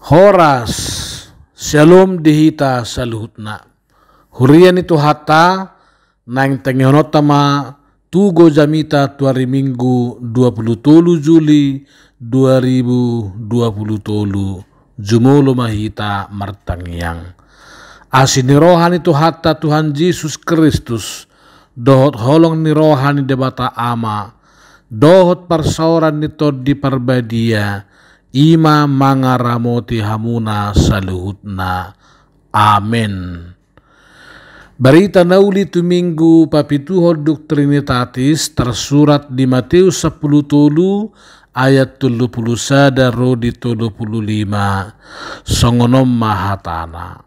Horas shalom dihita saluhutna. Hurian itu hata nang tengehonotama tugo jamita tuari minggu 27 Juli 2020 jumolo mahita martangyang. Asin ni rohani itu hata Tuhan Yesus Kristus dohot holong ni rohani debata ama dohot persauran nito di parbadia ima mangaramoti hamuna saluhutna. Amen. Berita nauli tu minggu papituho duk Trinitatis tersurat di Matius 10 tulu ayat 31 rodi 35 songonom mahatana.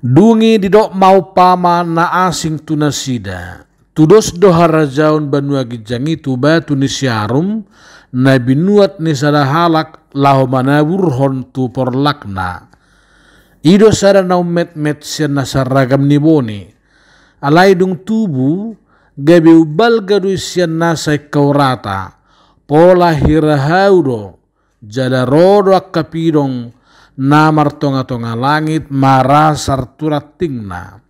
Dungi didok mau pama na asing tunasida tudos dohara jaun banua gijangi tuba tunisiarum na binuat ni sadahalak lahu manawurhon tu porlakna. Ido sada nau met sian nasaragam ni boni. Alai dung tubu gabi ubal gadui sian nasai kaurata. Pola hirahaudo jada rodo akapidong namar tonga-tonga langit marasar turat tingna.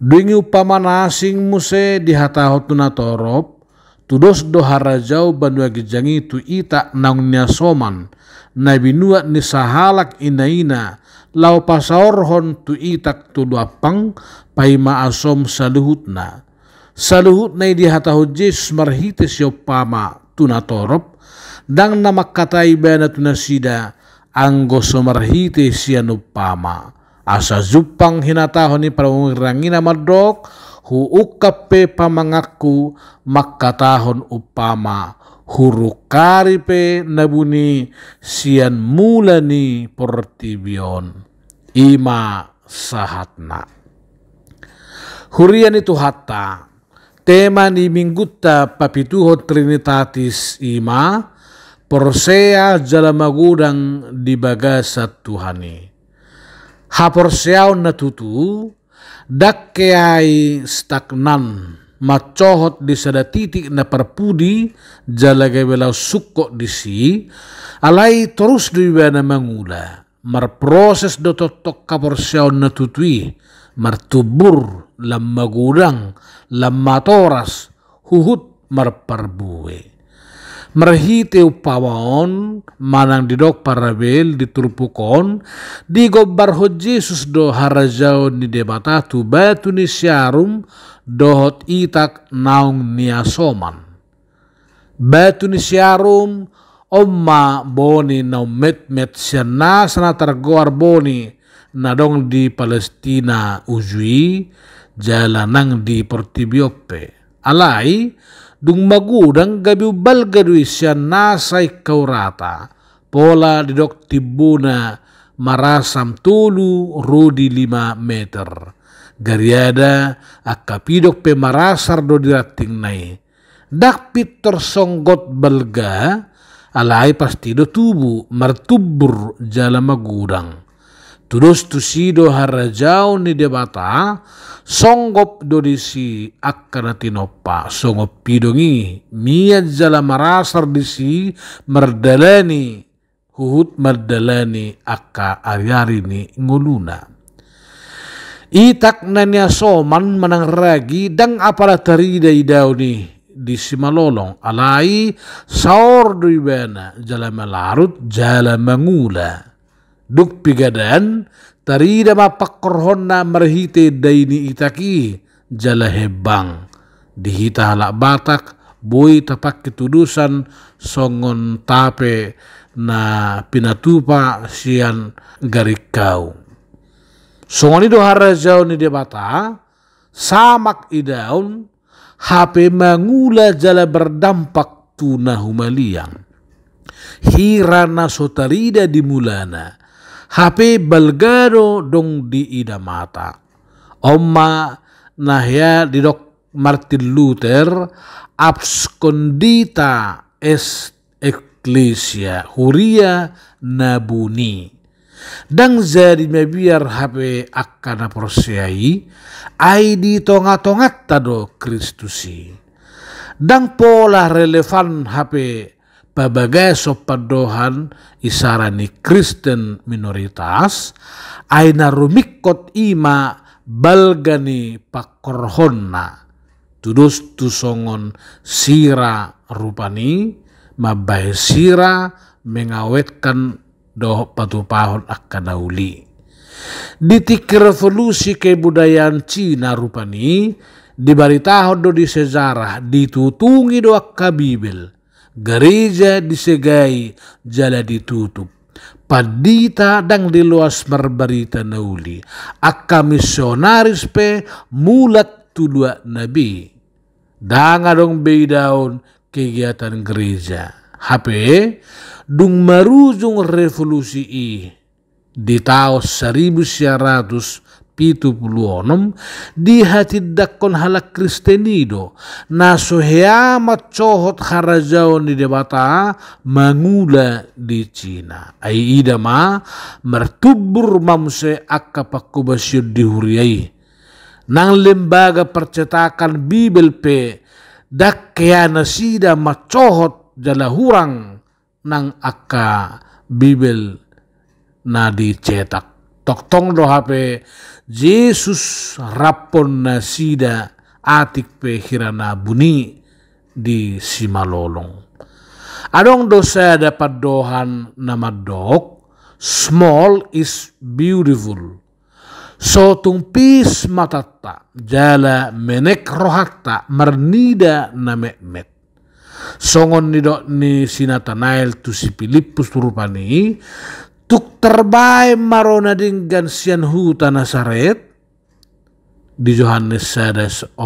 Dungi upama nasing muse dihatahotuna torop. Tudos dohara jau banua gijangi tu ita naung nia soman. Na binuat ni sahalak ina-ina. Lau pasaorhon tu itak tu luapang paima asom saluhutna. Saluhutna di hatahu Yesus marhite siyo pama tunatorop. Dang namakatai bana tunasida anggo somarhite siya nupama. Asa zupang hinatahon ni paramurangina madok hu ukape pamangaku makatahon upama. Hurukari pe nabuni sian mulani portibion ima sahatna. Hurian itu hatta tema ni mingguta papituho Trinitatis ima porsea jalamagudang di bagasa Tuhani. Haporseaw natutu dakkeai stagnan macohot di sada titik na perpudi jalaga belau sukko di si alai terus diwana mangula marproses do totok kaporsiaw na tutui martubur lam magudang lam matoras huhut marparbue marhite upawaon manang didok parabel diturpukon di gobar ho Jesus do harajao ni debata tu batu ni syarum dohot itak naung niasoman. Batu ni syarum omma boni naung met siana sana tergoar boni nadong di Palestina ujui jalanang di Portibiope. Alai dung magudang gabi ubal gadui sian nasay kaurata pola didok tibuna marasam tulu rodi 5 meter gariada akapidok pe marasar do dirating nai dakpit tersonggot belga alai pasti do tubu martubur jala magudang tudos tusido harajau ni debata songgop do disi akkana tinopa songgop pidongi mia jala marasar disi merdalani huhut merdalani akka ariarini nguluna itak nanya soman manang ragi dang apala tarida idau ni di simalolong alai saor do ibana jala malarut jala mangula duk pigadan tarida mapakorhonna marhite daini itaki jala hebang dihita halak batak boy tapak ketudusan songon tape na pinatupa sian garikau songon itu harajau ni debata samak idaun HP mangula jala berdampak tuna humaliang hirana sotarida dimulana HP balgado dong di ida mata. Omma nahya didok Martin Luther abscondita est ecclesia huria nabuni. Dang jadi mebiar HP akkana porsiai ai di tonga-tongat tado Kristusi. Dang pola relevan HP pabagai sopadohan isarani Kristen minoritas aina rumikot ima balgani pakorhonna tudus tusongon sira rupani mabai sira mengawetkan doh patupahon akadauli. Ditik revolusi kebudayaan Cina rupani dibaritahon do di sejarah ditutungi do akka Bibel, gereja disegai jala ditutup, padita dang diluas merbarita nauli, akka misionaris pe mulat tudua nabi, dang adong beidaun kegiatan gereja, HP dung marujung revolusi di tahun 1976 dihatidakon halak Kristenido naso heamat cohot harajaon di debata mangula di Cina ai idama mertubur mamse akka pakubasyo dihuriai nang lembaga percetakan Bibel pe dakkeana sida macohot jala hurang nang akka Bibel na dicetak toktong do HP Yesus rapon na sida atik pe hirana buni di Simalolong. Adong dosa dapat dohan nama dok, small is beautiful. So tumpis matata jala menek rohatta mernida na met. Songon nidok ni sinatanael tu si Filipus rupani tuk terbaik marona dinggan sian huta Nasaret di Yohanes 46.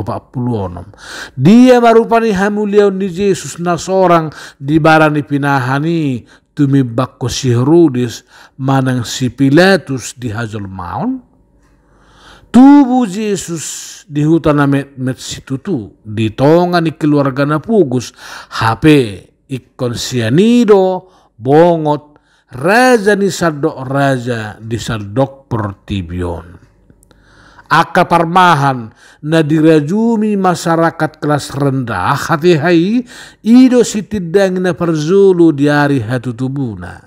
Dia marupani hamuliau ni Yesus na seorang di barani pinahani tumi bakko si Herodes manang si Pilatus di hajol maun. Tubuh Yesus di hutan met situtu di tonga ni keluarga na pugus HP ikon sianido bongot raja ni sardok raja di sardok pertibion. Aka parmahan na dirajumi masyarakat kelas rendah hati-hai ido sitidang na perzulu di hari hatutubuna.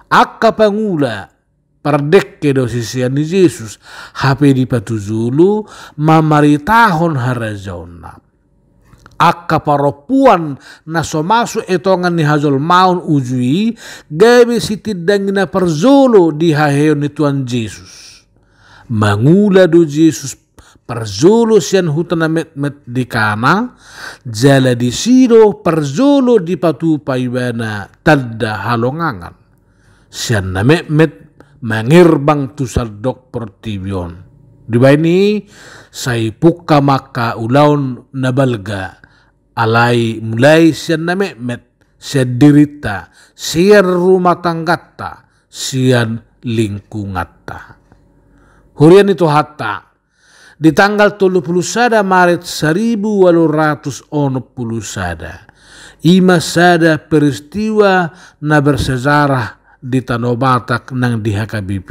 Aka pangula perdekke do sisian ni Yesus HP di patuzulu mamaritahon harajaonna. Akka paropuan na somasu etongan ni hajol maun ujui gawe sitidang na perzolo di haheon ni Tuhan Yesus. Mangula do Yesus perzolo sian hutana met di kana jala di sido perzolo di patupai bana tadda halongangan. Sian na met mangirbang tu saldok pertibion. Di baini say puka maka ulaun nabalga alai mulai sian na met sian dirita sian rumah tanggatta sian lingkungatta. Hurian itu hatta di tanggal 31 Maret 1860 ima sada peristiwa na bersejarah di Tanah Batak nang di HKBP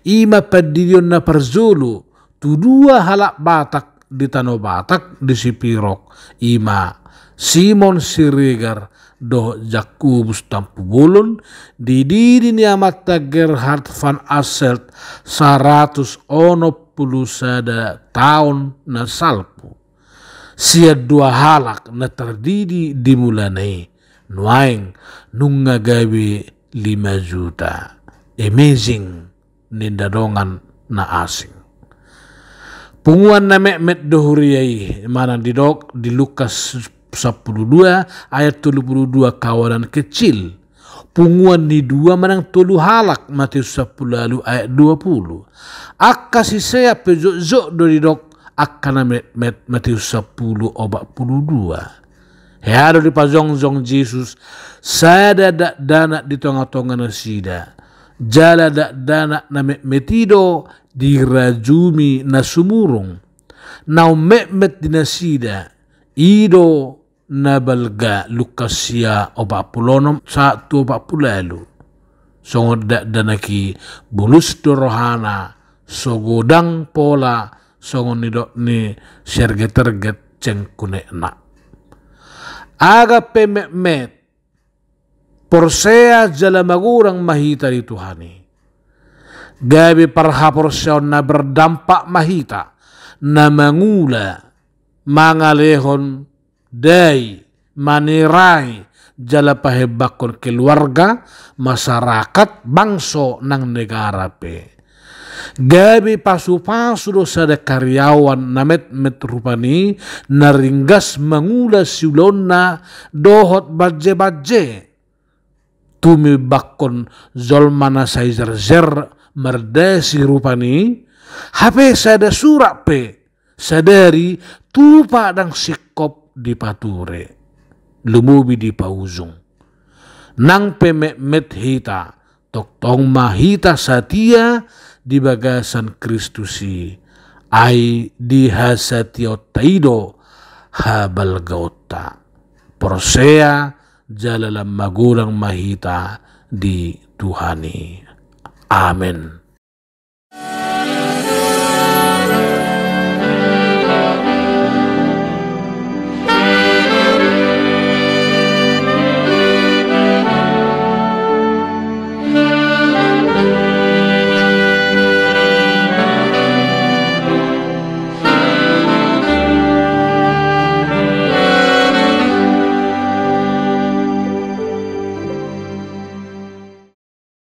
ima padilion na perzulu tu dua halak Batak di Tanah Batak di Sipirok ima Simon Siregar do Jakubus Tampubulun di diri ni amata Gerhard van Asselt 100 tahun na salpu sia dua halak na terdidi dimulanai nuaing nunga gawe 5 juta amazing nindadongan na asing punguan na met dohuriai mana didok di Lukas 12 ayat 32 kawanan kecil punguan ni dua manang tolu halak Matius 10 lalu ayat 20 akka si saya pejok do didok akkana met Matius 10 obat 22 heado di pazongjong Yesus sada dana di tonga-tonga na sida jala dana na metido dirajumi na sumurong na met di nasida ido nabalga Lukasia 46 songod danaki bulus dorohana sogodang pola songon ni serget-terget cengkune na aga pemet Porsea jala magurang mahita di Tuhani. Gabi parhaporsyaw na berdampak mahita na mangula mangalehon day maniray jala pahebakon keluarga, masyarakat, bangso ng negara pe. Gabi pasu-pasu do sada karyawan na met rupani naringgas mangula siulon na dohot badje-badje. Tumibakon zolmana saizerzer merdesi rupani hape sada surak pe sadari tupa dang sikop di pature lumubi di pauzung nang pemet hita toktong mahita satia di bagasan Kristusi ay di hasatio taido habal gaota Porsea jalalam magulang mahita di Tuhani. Amen.